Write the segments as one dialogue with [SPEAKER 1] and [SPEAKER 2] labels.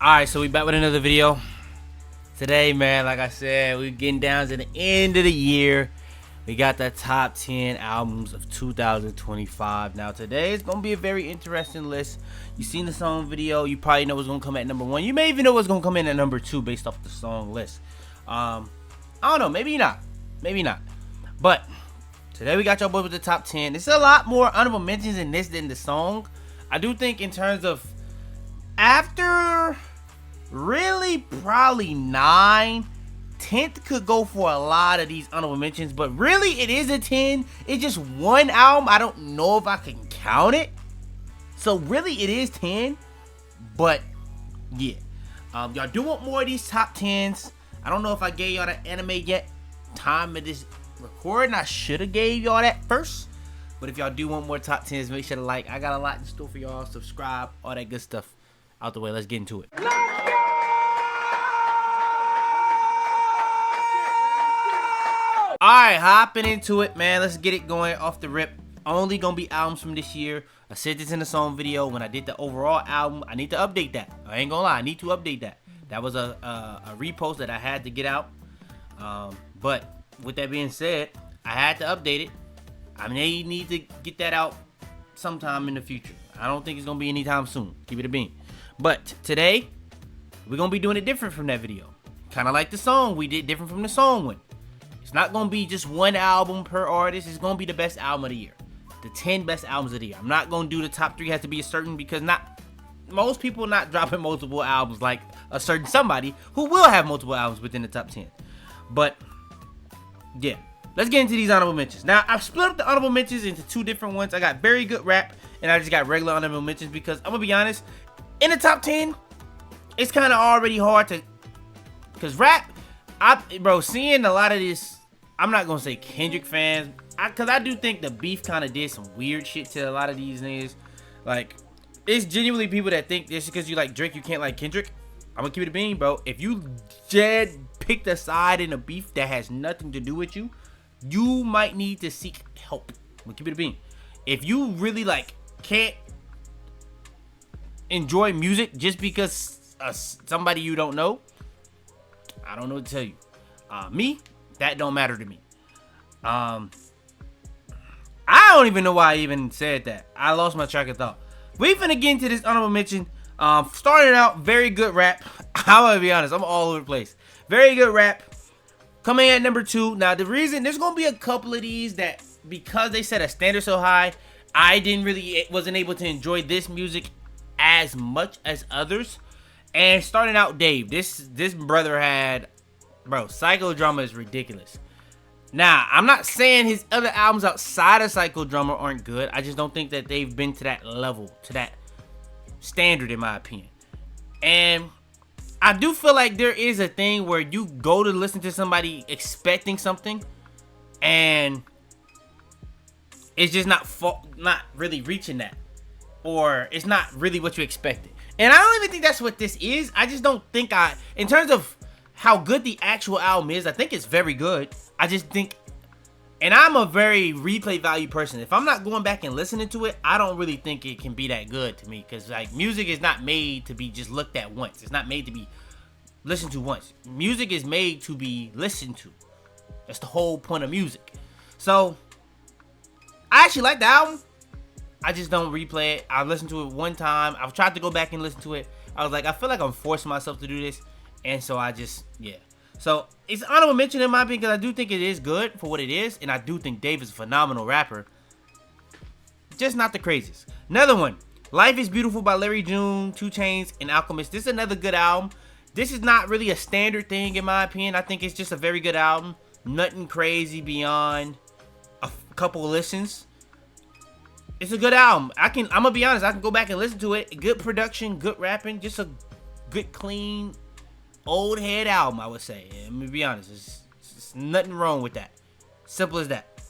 [SPEAKER 1] Alright, so we back with another video. Today, man, like I said, we're getting down to the end of the year. We got the top 10 albums of 2025. Now, today is going to be a very interesting list. You seen the song video. You probably know what's going to come at number 1. You may even know what's going to come in at number 2 based off the song list. I don't know. Maybe not. Maybe not. But today we got y'all boys with the top 10. There's a lot more honorable mentions in this than the song. I do think in terms of after really probably 9, 10th could go for a lot of these honorable mentions, but really it is a 10. It's just one album. I don't know if I can count it, so really it is 10. But yeah, y'all do want more of these top 10s. I don't know if I gave y'all the anime yet. Time of this recording, I should have gave y'all that first. But if y'all do want more top 10s, make sure to like. I got a lot in store for y'all. Subscribe, all that good stuff out the way. Let's get into it. Alright, hopping into it, man. Let's get it going off the rip. Only gonna be albums from this year. I said this in the song video. When I did the overall album, I need to update that. I ain't gonna lie, I need to update that. That was a repost that I had to get out. But with that being said, I had to update it. I may need to get that out sometime in the future. I don't think it's gonna be anytime soon. Keep it a bean. But today, we're gonna be doing it different from that video. Kind of like the song, we did different from the song one. It's not gonna be just one album per artist. It's gonna be the best album of the year. The 10 best albums of the year. I'm not gonna do the top 3 has to be a certain, because not most people not dropping multiple albums like a certain somebody who will have multiple albums within the top 10. But yeah, let's get into these honorable mentions. Now, I've split up the honorable mentions into 2 different ones. I got very good rap, and I just got regular honorable mentions because I'm gonna be honest, in the top 10, it's kind of already hard to, because rap, bro, seeing a lot of this, I'm not gonna say Kendrick fans, because I do think the beef kind of did some weird shit to a lot of these niggas. Like, it's genuinely people that think this because you like Drake, you can't like Kendrick. I'm gonna keep it a bean, bro. If you dead picked a side in a beef that has nothing to do with you, you might need to seek help. I'm gonna keep it a bean. If you really like can't enjoy music just because somebody you don't know, I don't know what to tell you. Me, that don't matter to me. I don't even know why I even said that. I lost my track of thought. We finna get into this honorable mention. Starting out, very good rap. I'm gonna be honest, I'm all over the place. Very good rap. Coming at number 2. Now, the reason, there's gonna be a couple of these that, because they set a standard so high, I wasn't able to enjoy this music as much as others. And starting out, Dave, this brother had, bro, Psychodrama is ridiculous. Now, I'm not saying his other albums outside of Psychodrama aren't good. I just don't think that they've been to that level, to that standard, in my opinion. And I do feel like there is a thing where you go to listen to somebody expecting something, and it's just not really reaching that, or it's not really what you expected. And I don't even think that's what this is. I just don't think in terms of how good the actual album is, I think it's very good. I just think, and I'm a very replay value person. If I'm not going back and listening to it, I don't really think it can be that good to me. Because like, music is not made to be just looked at once. It's not made to be listened to once. Music is made to be listened to. That's the whole point of music. So, I actually like the album. I just don't replay it. I've listened to it one time. I've tried to go back and listen to it. I was like, I feel like I'm forcing myself to do this. And so I just, yeah. So, it's an honorable mention in my opinion because I do think it is good for what it is. And I do think Dave is a phenomenal rapper. Just not the craziest. Another one. Life is Beautiful by Larry June, 2 Chainz, and Alchemist. This is another good album. This is not really a standard thing in my opinion. I think it's just a very good album. Nothing crazy beyond a couple of listens. It's a good album. I'm gonna be honest, I can go back and listen to it. Good production, good rapping, just a good, clean, old head album, I would say. I'm gonna be honest, it's nothing wrong with that. Simple as that.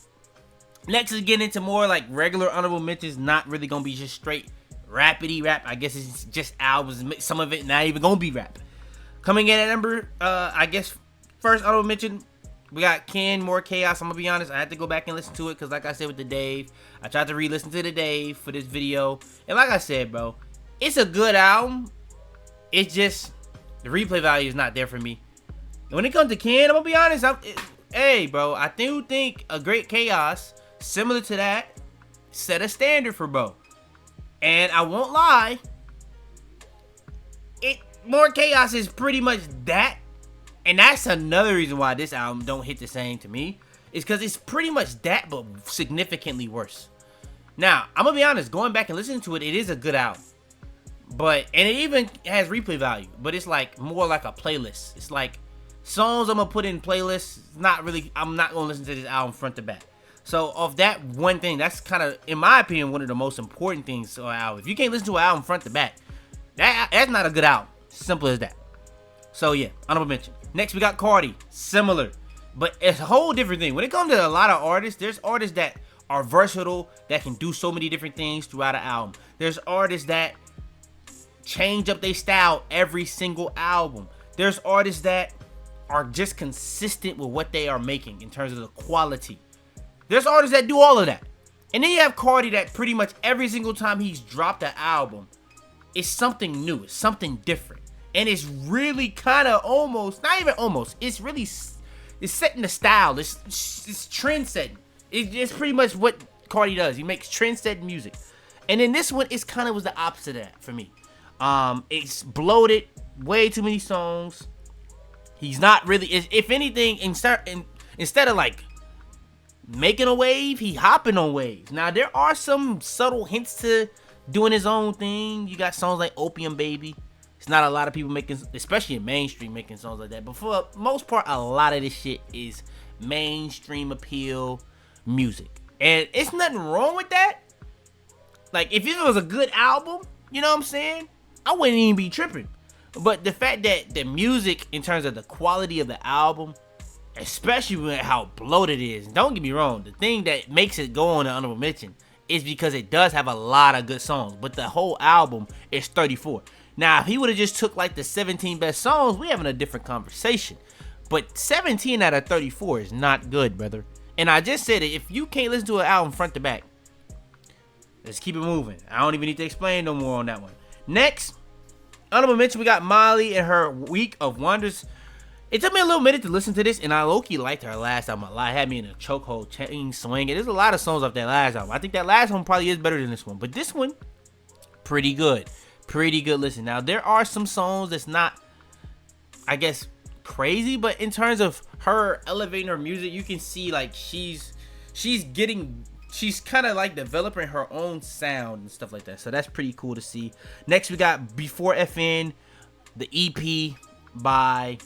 [SPEAKER 1] Next is getting into more like regular honorable mentions, not really gonna be just straight rapidy rap. I guess it's just albums, some of it not even gonna be rap. Coming in at number, I guess, first honorable mention, we got Ken, More Chaos. I'm gonna be honest, I had to go back and listen to it because like I said with the Dave, I tried to re-listen to the Dave for this video. And like I said, bro, it's a good album. it's just the replay value is not there for me. When it comes to Ken, I'm gonna be honest. Hey, bro, I do think a Great Chaos, similar to that, set a standard for bro. And I won't lie, More Chaos is pretty much that. And that's another reason why this album don't hit the same to me. Is because it's pretty much that, but significantly worse. Now, I'm gonna be honest, going back and listening to it, it is a good album. And it even has replay value. But it's like more like a playlist. It's like songs I'm gonna put in playlists. I'm not gonna listen to this album front to back. So of that one thing, that's kind of, in my opinion, one of the most important things to an album. If you can't listen to an album front to back, that's not a good album. Simple as that. So yeah, honorable mention. Next we got Cardi. Similar, but it's a whole different thing. When it comes to a lot of artists, there's artists that are versatile, that can do so many different things throughout an album. There's artists that change up their style every single album. There's artists that are just consistent with what they are making in terms of the quality. There's artists that do all of that. And then you have Cardi that pretty much every single time he's dropped an album, it's something new, it's something different. And it's really kind of almost, not even almost, it's really, it's setting the style, it's trend setting. It's pretty much what Cardi does. He makes trend setting music. And then this one, it's kind of was the opposite of that for me. It's bloated, way too many songs. He's not really, if anything, instead of like making a wave, he hopping on waves. Now there are some subtle hints to doing his own thing. You got songs like Opium Baby. It's not a lot of people making, especially in mainstream, making songs like that. But for the most part, a lot of this shit is mainstream appeal music. And it's nothing wrong with that. Like, if it was a good album, you know what I'm saying? I wouldn't even be tripping. But the fact that the music, in terms of the quality of the album, especially with how bloated it is, don't get me wrong, the thing that makes it go on the honorable mention is because it does have a lot of good songs. But the whole album is 34. Now, if he would have just took like the 17 best songs, we having a different conversation. But 17 out of 34 is not good, brother. And I just said it, if you can't listen to an album front to back, let's keep it moving. I don't even need to explain no more on that one. Next, honorable mention, we got Molly and her Week of Wonders. It took me a little minute to listen to this, and I low-key liked her last album a lot. It had me in a chokehold, chain swinging. There's a lot of songs off that last album. I think that last one probably is better than this one. But this one, pretty good. Pretty good listen. Now, there are some songs that's not, I guess, crazy, but in terms of her elevating her music, you can see like she's kind of like developing her own sound and stuff like that. So that's pretty cool to see. Next, we got Before FN, the EP by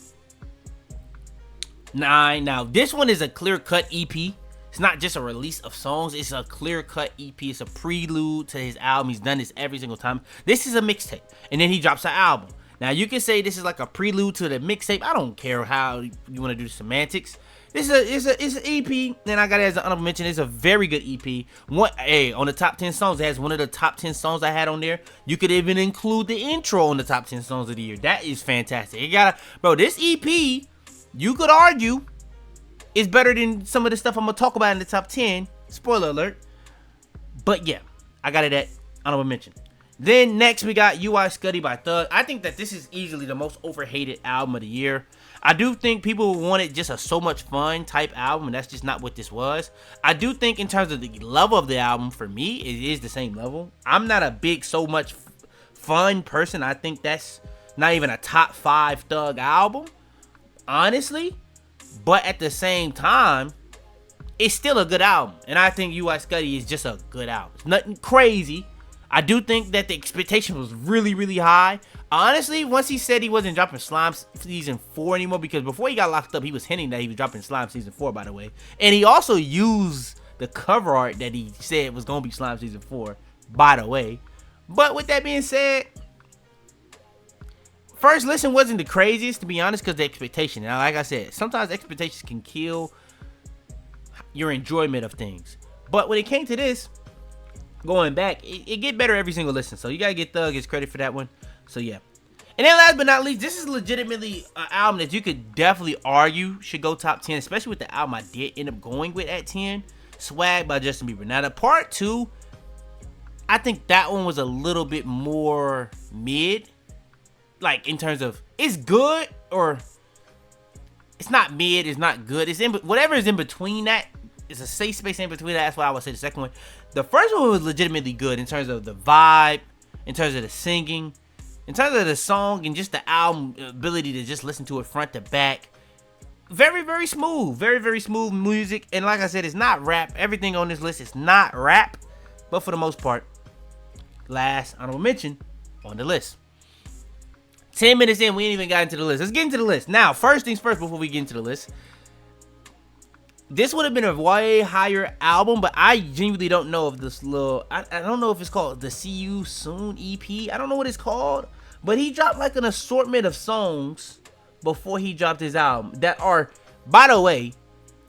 [SPEAKER 1] Nine. Now, this one is a clear-cut EP. It's not just a release of songs. It's a clear-cut EP. It's a prelude to his album. He's done this every single time. This is a mixtape. And then he drops an album. Now, you can say this is like a prelude to the mixtape. I don't care how you want to do the semantics. This is an EP. And I got it as an honorable mention. It's a very good EP. On the top 10 songs, it has one of the top 10 songs I had on there. You could even include the intro on the top 10 songs of the year. That is fantastic. This EP, you could argue, is better than some of the stuff I'm going to talk about in the top 10. Spoiler alert. But yeah, I got it at honorable mention. Then next we got UI Scuddy by Thug. I think that this is easily the most overhated album of the year. I do think people wanted just a so much fun type album, and that's just not what this was. I do think in terms of the level of the album, for me, it is the same level. I'm not a big so much fun person. I think that's not even a top 5 Thug album, honestly. But at the same time, it's still a good album. And I think UI Scuddy is just a good album. It's nothing crazy. I do think that the expectation was really, really high. Honestly, once he said he wasn't dropping Slime Season 4 anymore, because before he got locked up, he was hinting that he was dropping Slime Season 4, by the way. And he also used the cover art that he said was going to be Slime Season 4, by the way. But with that being said, first listen wasn't the craziest, to be honest, because the expectation. Now, like I said, sometimes expectations can kill your enjoyment of things. But when it came to this, going back, it get better every single listen. So you gotta get Thug his credit for that one. So yeah. And then last but not least, this is legitimately an album that you could definitely argue should go top 10, especially with the album I did end up going with at 10, Swag by Justin Bieber. Now the part 2, I think that one was a little bit more mid. like in terms of it's good or it's not mid, it's not good. It's in whatever is in between that. It's a safe space in between that. That's why I would say the second one. The first one was legitimately good in terms of the vibe, in terms of the singing, in terms of the song, and just the album ability to just listen to it front to back. Very, very smooth. Very, very smooth music. And like I said, it's not rap. Everything on this list is not rap. But for the most part, last honorable mention on the list. 10 minutes in, we ain't even got into the list. Let's get into the list. Now, first things first before we get into the list. This would have been a way higher album, but I genuinely don't know if this little... I don't know if it's called the See You Soon EP. I don't know what it's called. But he dropped like an assortment of songs before he dropped his album that are, by the way,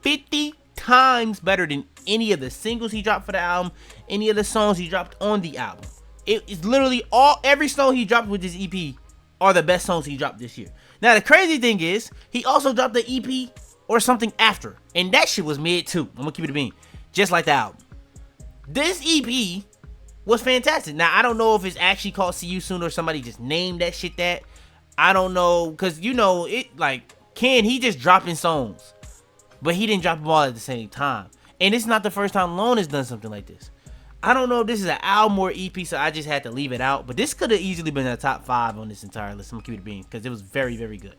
[SPEAKER 1] 50 times better than any of the singles he dropped for the album, any of the songs he dropped on the album. It's literally every song he dropped with this EP are the best songs he dropped this year. Now, the crazy thing is, he also dropped the EP or something after, and that shit was mid too. I'm gonna keep it a bean, just like the album. This EP was fantastic. Now, I don't know if it's actually called See You Soon or somebody just named that shit that. I don't know, because you know, it like, he just dropping songs, but he didn't drop them all at the same time. And it's not the first time Lone has done something like this. I don't know if this is an album or EP, so I just had to leave it out. But this could have easily been a top 5 on this entire list. I'm gonna keep it a bean, because it was very, very good.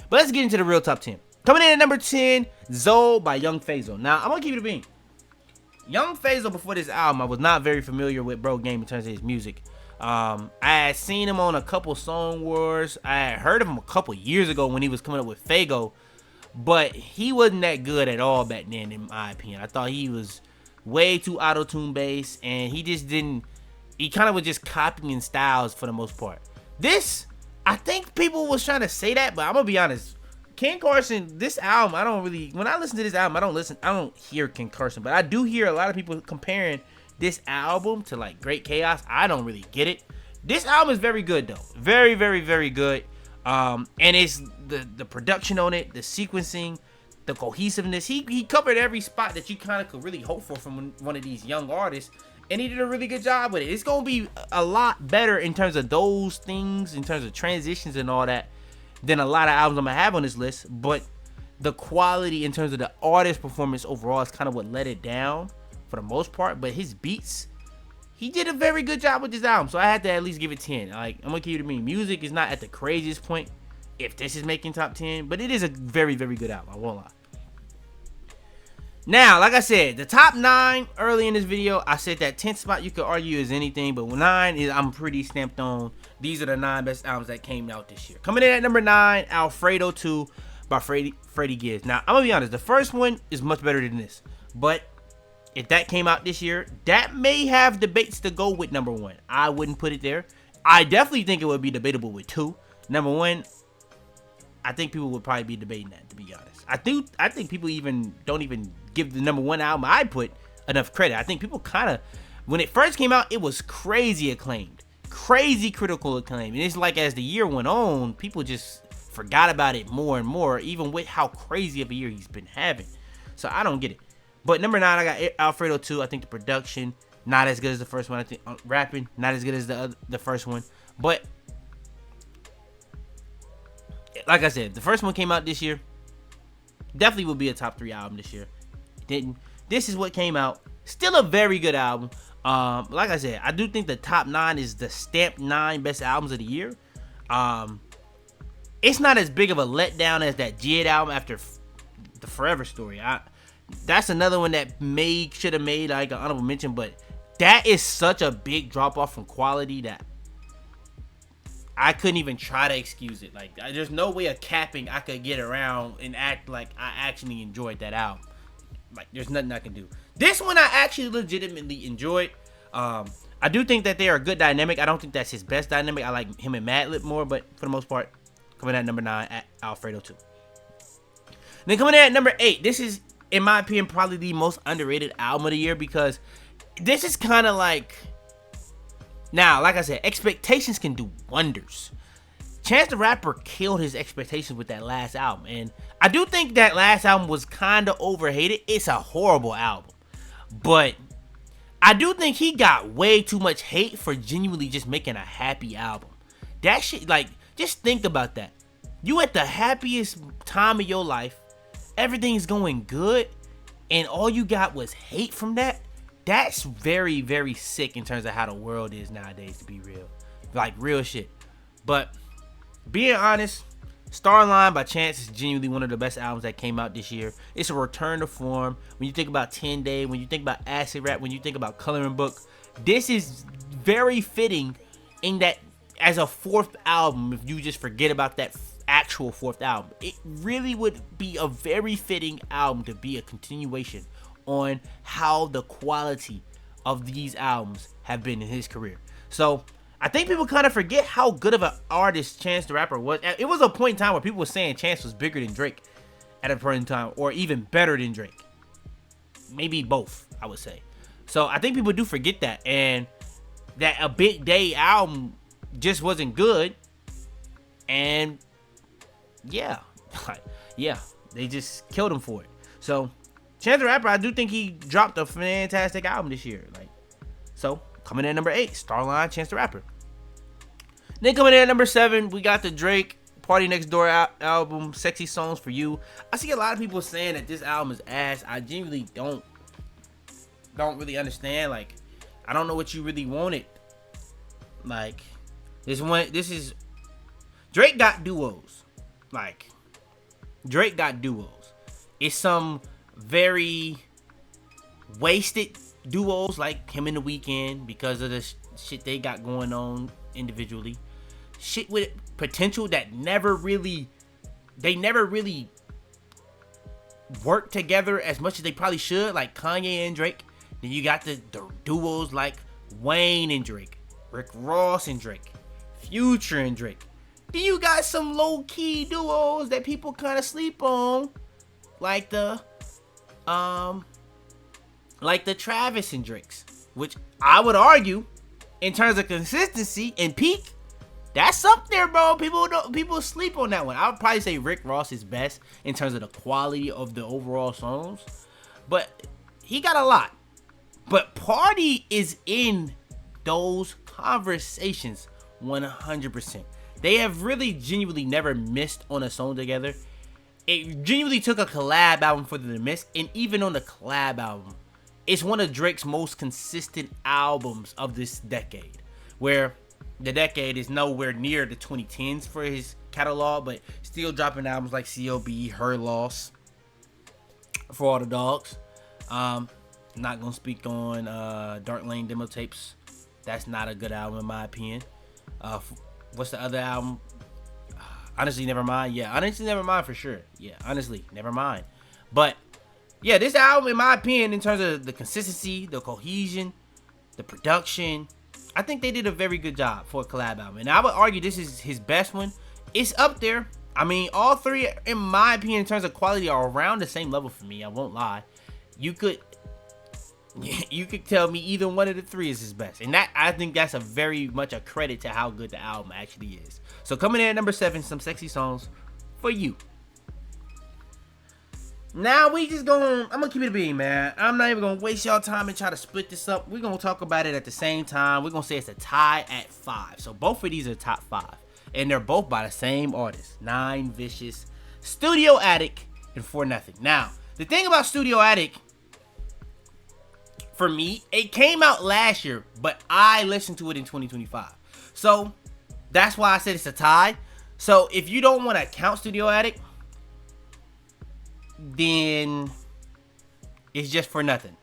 [SPEAKER 1] But let's get into the real top 10. Coming in at number 10, Zoe by Young Fazo. Now, I'm gonna keep it a bean. Young Fazo, before this album, I was not very familiar with Bro Game in terms of his music. I had seen him on a couple Song Wars. I had heard of him a couple years ago when he was coming up with Fago, but he wasn't that good at all back then, in my opinion. I thought he was way too auto-tune based, and he just didn't. He kind of was just copying styles for the most part. This, I think people was trying to say that, but I'm gonna be honest. Ken Carson, this album, I don't really, when I listen to this album, I don't hear Ken Carson, but I do hear a lot of people comparing this album to like Great Chaos. I don't really get it. This album is very good though. Very, very, very good. And it's the production on it, the sequencing, the cohesiveness. He covered every spot that you kind of could really hope for from one of these young artists, and he did a really good job with it. It's gonna be a lot better in terms of those things, in terms of transitions and all that, than a lot of albums I'm gonna have on this list. But the quality in terms of the artist performance overall is kind of what let it down for the most part. But his beats, he did a very good job with this album, so I had to at least give it 10. Like, I'm gonna keep it to me. Music is not at the craziest point if this is making top 10, but it is a very, very good album, I won't lie. Now, like I said, the top 9 early in this video, I said that 10th spot you could argue is anything, but 9 is I'm pretty stamped on. These are the 9 best albums that came out this year. Coming in at number 9, Alfredo 2 by Freddie Gibbs. Now, I'm gonna be honest, the first one is much better than this, but if that came out this year, that may have debates to go with number 1. I wouldn't put it there. I definitely think it would be debatable with 2. Number 1, I think people would probably be debating that, to be honest. I think people don't even give the number 1 album I put enough credit. I think people kind of, when it first came out, it was crazy acclaimed, crazy critical acclaim, and it's like as the year went on, people just forgot about it more and more, even with how crazy of a year he's been having. So I don't get it. But number 9, I got Alfredo 2. I think the production not as good as the first one. I think rapping not as good as the first one. But like I said, the first one came out this year. Definitely will be a top 3 album this year. Didn't. This is what came out. Still a very good album. Like I said, I do think the top 9 is the stamped 9 best albums of the year. It's not as big of a letdown as that Jid album after the Forever Story. That's another one that should have made like an honorable mention, but that is such a big drop off from quality that I couldn't even try to excuse it. Like, there's no way of capping I could get around and act like I actually enjoyed that album. Like, there's nothing I can do. This one I actually legitimately enjoyed. I do think that they are a good dynamic. I don't think that's his best dynamic. I like him and Madlib more, but for the most part, coming in at number 9 at Alfredo 2. Then coming in at number 8, this is, in my opinion, probably the most underrated album of the year, because this is kind of like, now, like I said, expectations can do wonders. Chance the Rapper killed his expectations with that last album, and I do think that last album was kind of overhated. It's a horrible album, but I do think he got way too much hate for genuinely just making a happy album. That shit, like, Just think about that. You at the happiest time of your life, everything's going good, and all you got was hate from that. That's very, very sick in terms of how the world is nowadays, to be real. Like, real shit. But being honest, Starline by Chance is genuinely one of the best albums that came out this year. It's a return to form. When you think about 10 Day, when you think about Acid Rap, when you think about Coloring Book, this is very fitting in that as a fourth album. If you just forget about that actual fourth album, it really would be a very fitting album to be a continuation on how the quality of these albums have been in his career. So I think people kind of forget how good of an artist Chance the Rapper was. It was a point in time where people were saying Chance was bigger than Drake at a point in time, or even better than Drake. Maybe both, I would say. So I think people do forget that, and that A Big Day album just wasn't good. And yeah, they just killed him for it. So Chance the Rapper, I do think he dropped a fantastic album this year. So coming in at number 8, Starline, Chance the Rapper. Then coming in at number 7, we got the Drake Party Next Door album, Sexy Songs for You. I see a lot of people saying that this album is ass. I genuinely don't really understand. I don't know what you really wanted. This is Drake got duos. Drake got duos. It's some very wasted duos, like him and The Weeknd, because of the shit they got going on individually. Shit with potential that never really work together as much as they probably should, like Kanye and Drake. Then you got the duos like Wayne and Drake, Rick Ross and Drake, Future and Drake. Then you got some low-key duos that people kind of sleep on, like the Travis and Drakes, which I would argue, in terms of consistency and peak, that's up there, bro. People sleep on that one. I would probably say Rick Ross is best in terms of the quality of the overall songs, but he got a lot. But Party is in those conversations 100%. They have really genuinely never missed on a song together. It genuinely took a collab album for them to miss, and even on the collab album, it's one of Drake's most consistent albums of this decade, where the decade is nowhere near the 2010s for his catalog, but still dropping albums like C.O.B., Her Loss, For All the Dogs. Not gonna speak on Dark Lane Demo Tapes. That's not a good album in my opinion. What's the other album? Honestly, Nevermind. Yeah, Honestly, Nevermind for sure. Yeah, Honestly, Nevermind. But yeah, this album, in my opinion, in terms of the consistency, the cohesion, the production, I think they did a very good job for a collab album. And I would argue this is his best one. It's up there. I mean, all three, in my opinion, in terms of quality, are around the same level for me. I won't lie. You could tell me either one of the three is his best. And that, I think that's a very much a credit to how good the album actually is. So coming in at number 7, Some Sexy Songs for You. Now I'm gonna keep it a bean, man. I'm not even gonna waste y'all time and try to split this up. We're gonna talk about it at the same time. We're gonna say it's a tie at 5. So both of these are top 5. And they're both by the same artist. 9 Vicious, Studio Attic, and For Nothing. Now, the thing about Studio Attic, for me, it came out last year, but I listened to it in 2025. So that's why I said it's a tie. So if you don't want to count Studio Attic, then it's just For Nothing.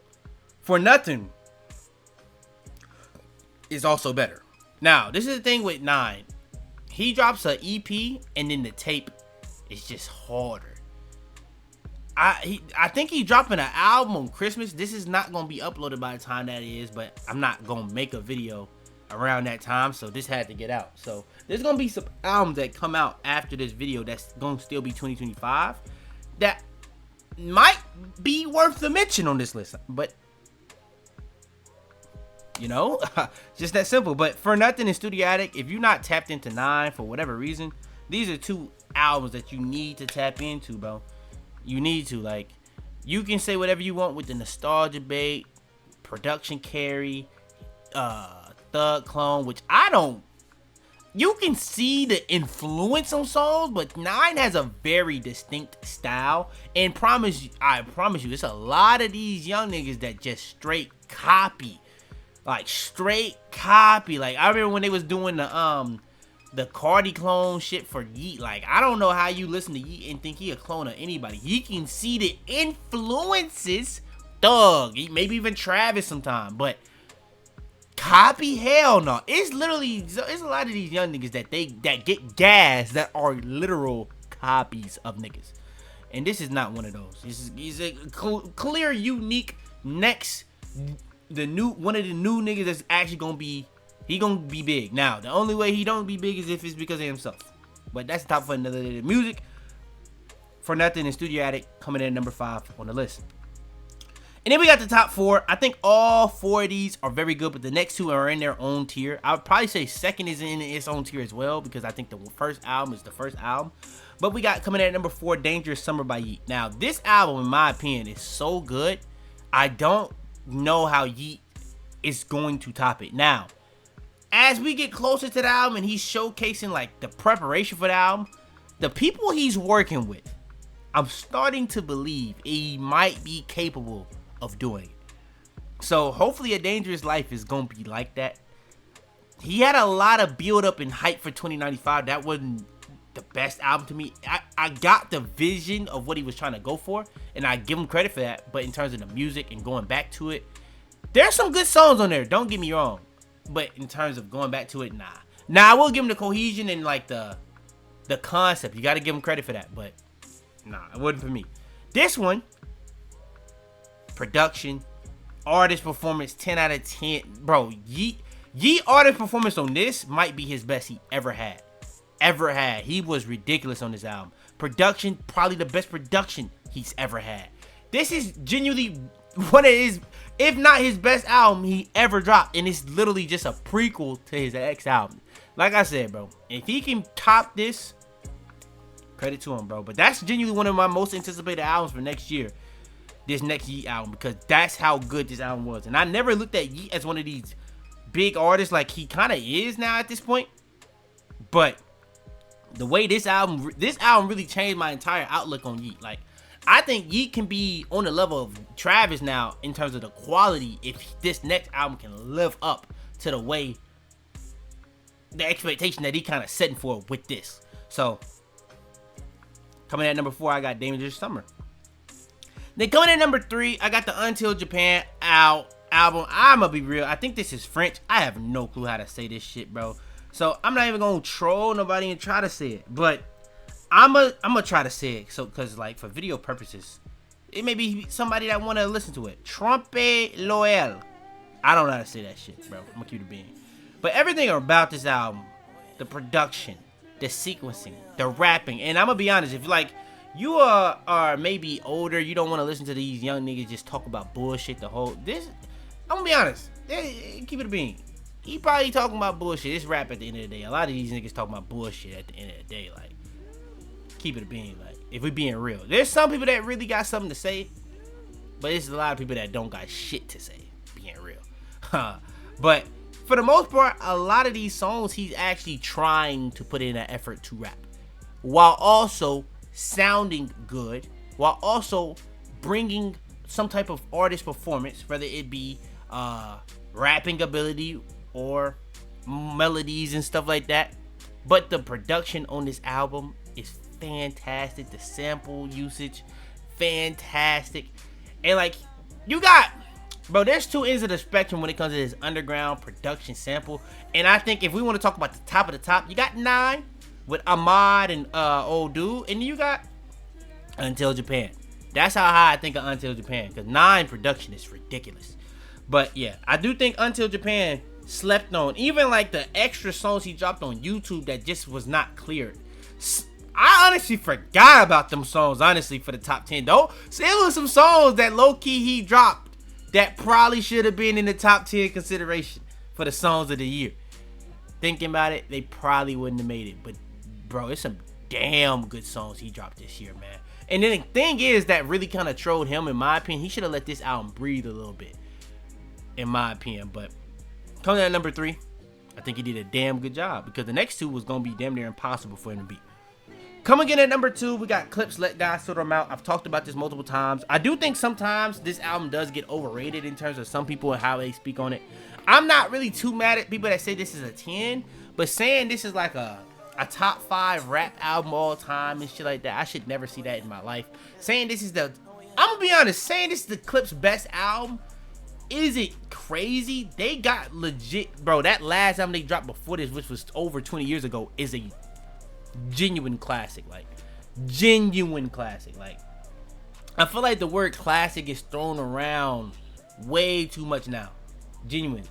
[SPEAKER 1] For Nothing is also better. Now, this is the thing with 9. He drops an EP and then the tape is just harder. I think he's dropping an album on Christmas. This is not going to be uploaded by the time that is, but I'm not going to make a video around that time, so this had to get out. So there's going to be some albums that come out after this video that's going to still be 2025 that might be worth the mention on this list, but you know, just that simple. But For Nothing and Studio Attic, if you're not tapped into 9 for whatever reason, these are 2 albums that you need to tap into, bro. You need to. Like, you can say whatever you want with the nostalgia bait, production carry, Thug Clone, which I you can see the influence on songs, but Nine has a very distinct style. And I promise you, it's a lot of these young niggas that just straight copy. Like straight copy. Like I remember when they was doing the Cardi clone shit for Yeat. Like I don't know how you listen to Yeat and think he a clone of anybody. You can see the influences. Thug, maybe even Travis sometime, but copy, hell no. It's a lot of these young niggas that get gas that are literal copies of niggas, and this is not one of those. He's a clear, unique next. One of the new niggas that's actually gonna be big. Now the only way he don't be big is if it's because of himself, but that's the top for another day. Music for Nothing and Studio Addict coming in at number 5 on the list. And then we got the top 4. I think all 4 of these are very good, but the next 2 are in their own tier. I would probably say second is in its own tier as well, because I think the first album is the first album. But we got coming in at number 4, Dangerous Summer by Yeat. Now, this album, in my opinion, is so good. I don't know how Yeat is going to top it. Now, as we get closer to the album and he's showcasing like the preparation for the album, the people he's working with, I'm starting to believe he might be capable of doing it. So hopefully A Dangerous Life is gonna be like that. He had a lot of build up and hype for 2095. That wasn't the best album to me. I got the vision of what he was trying to go for, and I give him credit for that. But in terms of the music and going back to it, there's some good songs on there, don't get me wrong. But in terms of going back to it, nah. Now I will give him the cohesion and like the concept. You gotta give him credit for that, but nah, it wasn't for me. This one, production, artist performance, 10 out of 10. Bro, Yeat artist performance on this might be his best he ever had. He was ridiculous on this album. Production, probably the best production he's ever had. This is genuinely one of his, if not his best album he ever dropped. And it's literally just a prequel to his X album. Like I said, bro, if he can top this, credit to him, bro. But that's genuinely one of my most anticipated albums for next year. This next Yeat album, because that's how good this album was. And I never looked at Yeat as one of these big artists like he kind of is now at this point. But the way this album really changed my entire outlook on Yeat. Like, I think Yeat can be on the level of Travis now in terms of the quality if this next album can live up to the way, the expectation that he kind of setting for with this. So, coming at number 4, I got Dangerous Summer. Then coming in number 3, I got the Until Japan album. I'ma be real, I think this is French. I have no clue how to say this shit, bro. So I'm not even gonna troll nobody and try to say it. But I'ma try to say it, so because like for video purposes, it may be somebody that wanna listen to it. Trompe l'oeil. I don't know how to say that shit, bro. I'm gonna keep it being. But everything about this album, the production, the sequencing, the rapping, and I'm gonna be honest, if like you are maybe older, you don't want to listen to these young niggas just talk about bullshit I'm gonna be honest, keep it a bean. He probably talking about bullshit. It's rap at the end of the day. A lot of these niggas talking about bullshit at the end of the day. Like, keep it a bean. Like, if we being real, there's some people that really got something to say, but there's a lot of people that don't got shit to say. Being real, but for the most part, a lot of these songs he's actually trying to put in an effort to rap, while also sounding good, while also bringing some type of artist performance, whether it be rapping ability or melodies and stuff like that. But the production on this album is fantastic. The sample usage, fantastic. And like, you got, bro, there's 2 ends of the spectrum when it comes to this underground production sample. And I think if we want to talk about the top of the top, you got 9 with Ahmad and Old Dude, and you got Until Japan. That's how high I think of Until Japan, because 9 production is ridiculous. But yeah, I do think Until Japan slept on. Even like the extra songs he dropped on YouTube that just was not cleared. I honestly forgot about them songs, honestly, for the top 10 though. So it was some songs that low-key he dropped that probably should have been in the top 10 consideration for the songs of the year. Thinking about it, they probably wouldn't have made it. But bro, it's some damn good songs he dropped this year, man. And then the thing is that really kind of trolled him, in my opinion. He should have let this album breathe a little bit, in my opinion. But coming in at number 3, I think he did a damn good job because the next two was gonna be damn near impossible for him to beat. Coming in at number 2, we got Clipse, Let God Sort Them Out. I've talked about this multiple times. I do think sometimes this album does get overrated in terms of some people and how they speak on it. I'm not really too mad at people that say this is a 10, but saying this is like a top 5 rap album all time and shit like that, I should never see that in my life. Saying this is I'm gonna be honest, saying this is the Clipse best album, is it crazy? They got legit, bro, that last album they dropped before this, which was over 20 years ago, is a genuine classic. Like, genuine classic. Like, I feel like the word classic is thrown around way too much now. Genuine.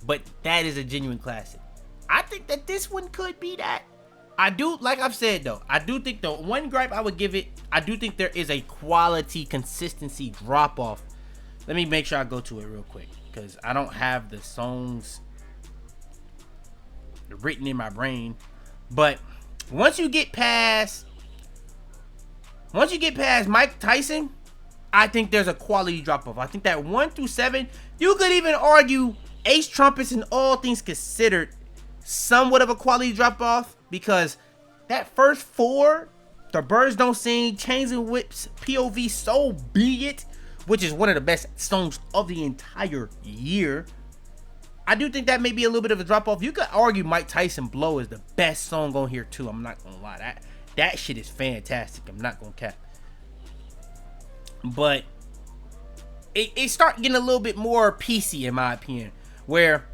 [SPEAKER 1] But that is a genuine classic. I think that this one could be that. I do, like I've said though, I do think the one gripe I would give it, I do think there is a quality consistency drop off. Let me make sure I go to it real quick because I don't have the songs written in my brain. But once you get past Mike Tyson, I think there's a quality drop off. I think that 1 through 7, you could even argue Ace Trumpets and All Things Considered somewhat of a quality drop off, because that first 4, The Birds Don't Sing, Chains and Whips, POV, So Be It, which is one of the best songs of the entire year, I do think that may be a little bit of a drop off. You could argue Mike Tyson Blow is the best song on here too. I'm not gonna lie, that shit is fantastic. I'm not gonna cap. But it start getting a little bit more PC in my opinion, where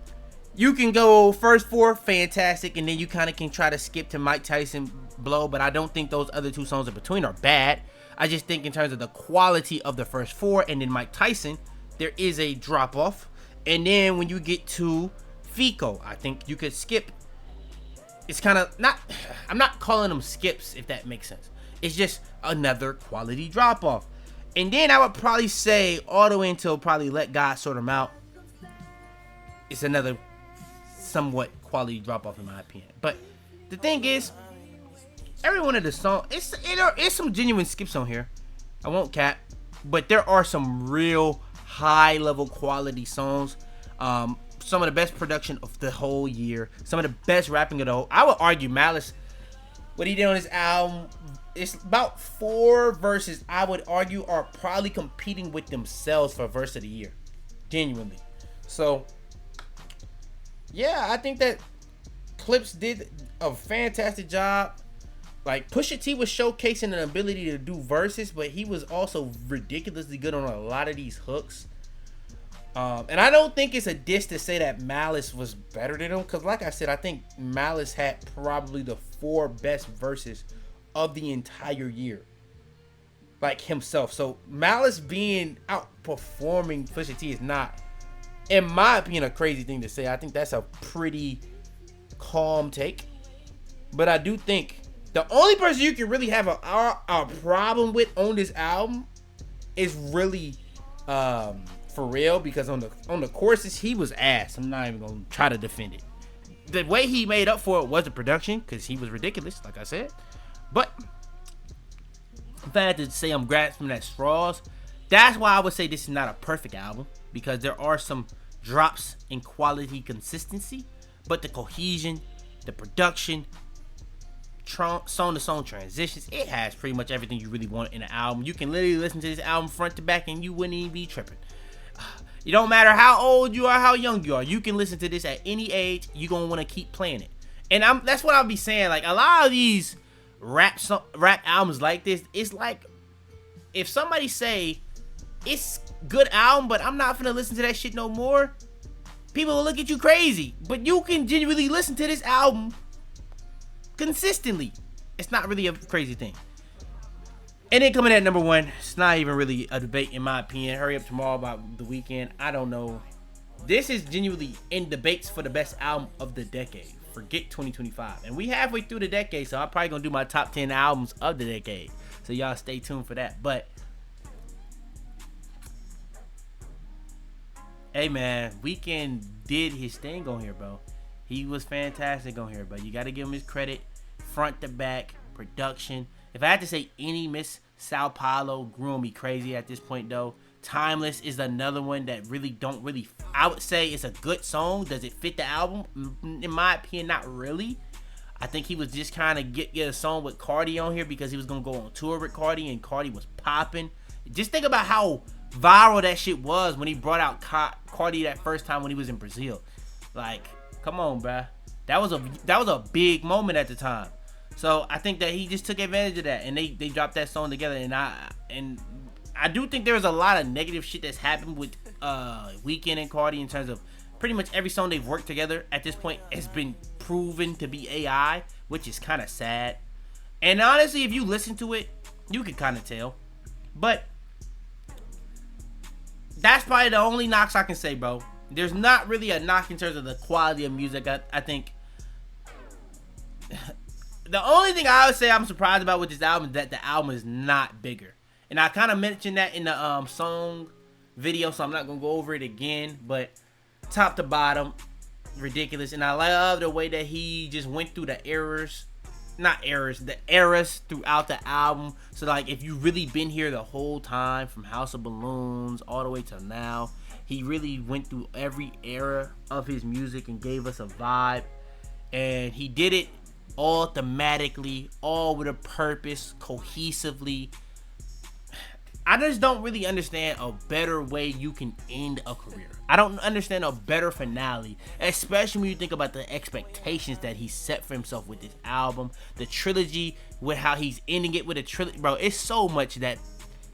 [SPEAKER 1] you can go first 4 fantastic, and then you kind of can try to skip to Mike Tyson Blow. But I don't think those other 2 songs in between are bad. I just think in terms of the quality of the first 4 and then Mike Tyson, there is a drop off. And then when you get to Fico, I think you could skip. It's kind of not, I'm not calling them skips, if that makes sense. It's just another quality drop off. And then I would probably say all the way until probably Let God Sort Them Out, it's another somewhat quality drop off in my opinion. But the thing is, every one of the songs, it's some genuine skips on here. I won't cap, but there are some real high level quality songs. Some of the best production of the whole year. Some of the best rapping of the whole. I would argue Malice, what he did on his album, it's about 4 verses I would argue are probably competing with themselves for verse of the year. Genuinely. So yeah, I think that Clipse did a fantastic job. Like, Pusha T was showcasing an ability to do verses, but he was also ridiculously good on a lot of these hooks. And I don't think it's a diss to say that Malice was better than him, because like I said, I think Malice had probably the 4 best verses of the entire year, like himself. So Malice being outperforming Pusha T is not, in my opinion, a crazy thing to say. I think that's a pretty calm take. But I do think the only person you can really have a problem with on this album is really Pharrell, because on the choruses he was ass. I'm not even gonna try to defend it. The way he made up for it was the production, because he was ridiculous, like I said. But if I had to say I'm grasping at straws, that's why I would say this is not a perfect album, because there are some drops in quality consistency, but the cohesion, the production, song to song transitions, it has pretty much everything you really want in an album. You can literally listen to this album front to back and you wouldn't even be tripping. It don't matter how old you are, how young you are, you can listen to this at any age. You're gonna want to keep playing it. And that's what I'll be saying. Like, a lot of these rap albums like this, it's like if somebody say it's good album, but I'm not gonna listen to that shit no more, people will look at you crazy. But you can genuinely listen to this album consistently. It's not really a crazy thing. And then coming at number 1, it's not even really a debate in my opinion. Hurry Up Tomorrow about The Weeknd. I don't know. This is genuinely in debates for the best album of the decade. Forget 2025. And we halfway through the decade, so I'm probably gonna do my top 10 albums of the decade. So y'all stay tuned for that. But hey man, Weeknd did his thing on here, bro. He was fantastic on here, but you gotta give him his credit. Front to back, production. If I had to say any, Miss Sao Paulo grew on me crazy at this point though. Timeless is another one that really don't really, I would say it's a good song. Does it fit the album? In my opinion, not really. I think he was just kind of get a song with Cardi on here because he was going to go on tour with Cardi, and Cardi was popping. Just think about how viral that shit was when he brought out Cardi that first time when he was in Brazil. Like, come on, bruh. That was a big moment at the time. So I think that he just took advantage of that, and they dropped that song together. And I do think there was a lot of negative shit that's happened with Weeknd and Cardi in terms of pretty much every song they've worked together at this point has been proven to be AI, which is kind of sad. And honestly, if you listen to it, you can kind of tell. But that's probably the only knocks I can say, bro. There's not really a knock in terms of the quality of music. I think the only thing I would say I'm surprised about with this album is that the album is not bigger. And I kind of mentioned that in the song video, so I'm not going to go over it again. But top to bottom, ridiculous. And I love the way that he just went through the eras throughout the album. So, like, if you really been here the whole time, from House of Balloons all the way to now, he really went through every era of his music and gave us a vibe. And he did it all thematically, all with a purpose, cohesively. I just don't really understand a better way you can end a career. I don't understand a better finale, especially when you think about the expectations that he set for himself with this album, the trilogy, with how he's ending it with a trilogy. Bro, it's so much that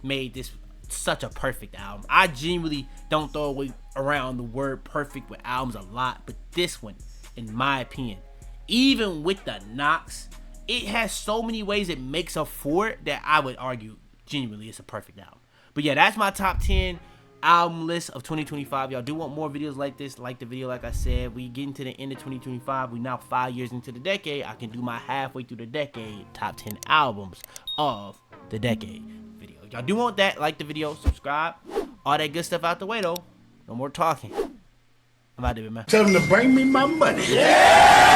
[SPEAKER 1] made this such a perfect album. I genuinely don't throw away around the word perfect with albums a lot, but this one, in my opinion, even with the knocks, it has so many ways it makes up for it that I would argue genuinely it's a perfect album. But yeah, that's my top 10 album list of 2025. Y'all do want more videos like this, like the video. Like I said, we getting to the end of 2025. We now 5 years into the decade. I can do my halfway through the decade top 10 albums of the decade video. Y'all do want that, like the video, subscribe, all that good stuff out the way though. No more talking. I'm out of here, man.
[SPEAKER 2] Tell them to bring me my money. Yeah!